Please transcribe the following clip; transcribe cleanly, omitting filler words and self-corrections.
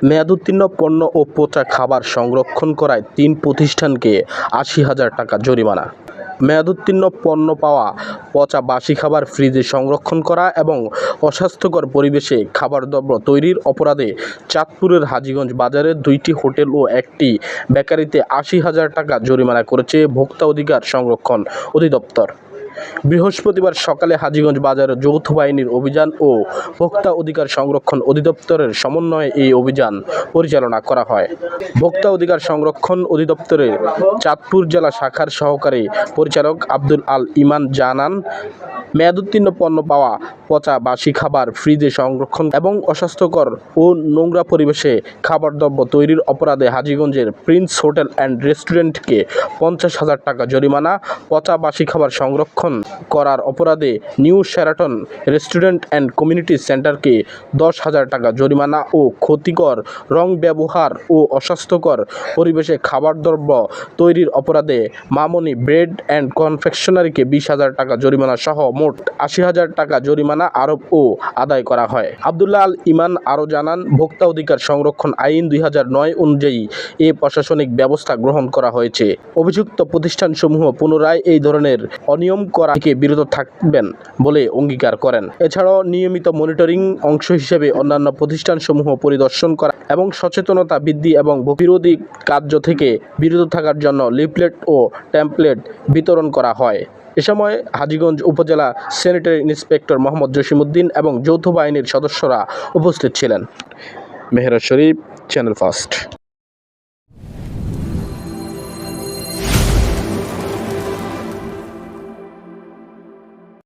মেয়াদোত্তীর্ণ পণ্য ও পচা খাবার সংরক্ষণ করায় ৩ প্রতিষ্ঠানকে ৮০,০০০ টাকা জরিমানা। মেয়াদোত্তীর্ণ পণ্য পাওয়া, পচা বাসি খাবার ফ্রিজে সংরক্ষণ করা এবং অস্বাস্থ্যকর পরিবেশে খাবারদ্রব্য তৈরির অপরাধে চাঁদপুরের হাজীগঞ্জ বাজারের ২টি হোটেল ও একটি বেকারিতে ৮০,০০০ টাকা জরিমানা করেছে ভোক্তা অধিকার সংরক্ষণ অধিদপ্তর। বৃহস্পতিবার সকালে হাজীগঞ্জ বাজারে যৌথ বাহিনীর অভিযান ও ভোক্তা অধিকার সংরক্ষণ অধিদপ্তরের সমন্বয়ে এই অভিযান পরিচালনা করা হয়। ভোক্তা অধিকার সংরক্ষণ অধিদপ্তরের চাঁদপুর জেলা শাখার সহকারী পরিচালক আব্দুল আল ইমান জানান, মেয়াদোত্তীর্ণ পণ্য পাওয়া, পচা বাসি খাবার ফ্রিজে সংরক্ষণ এবং অস্বাস্থ্যকর ও নোংরা পরিবেশে খাবারদ্রব্য তৈরির অপরাধে হাজীগঞ্জের প্রিন্স হোটেল অ্যান্ড রেস্টুরেন্টকে ৫০,০০০ টাকা জরিমানা, পচা বাসি খাবার সংরক্ষণ করার অপরাধে New Sheraton restaurant and community সেন্টারকে ১০,০০০ টাকা জরিমানা ও ক্ষতিকর রং ব্যবহার ও অস্বাস্থ্যকর পরিবেশে খাবারদ্রব্য তৈরির অপরাধে মামনি ব্রেড অ্যান্ড কনফেকশনারিকে ২০,০০০ টাকা জরিমানা সহ মোট ৮০,০০০ টাকা জরিমানা আরোপ ও আদায় করা হয়। আব্দুল্লাহ আল ইমান আরও জানান, ভোক্তা অধিকার সংরক্ষণ আইন ২০০৯ অনুযায়ী এ প্রশাসনিক ব্যবস্থা গ্রহণ করা হয়েছে। অভিযুক্ত প্রতিষ্ঠানসমূহ পুনরায় এই ধরনের অনিয়ম করা থেকে বিরত থাকবেন বলে অঙ্গীকার করেন। এছাড়াও নিয়মিত মনিটরিং অংশ হিসেবে অন্যান্য প্রতিষ্ঠানসমূহ পরিদর্শন করা এবং সচেতনতা বৃদ্ধি এবং বিরোধী কার্য থেকে বিরত থাকার জন্য লিফলেট ও ট্যাম্পলেট বিতরণ করা হয়। এ সময় হাজীগঞ্জ উপজেলা স্যানিটারি ইন্সপেক্টর মোহাম্মদ জসিমউদ্দিন এবং যৌথ বাহিনীর সদস্যরা উপস্থিত ছিলেন। মেহের শরীফ, চ্যানেল ফার্স্ট।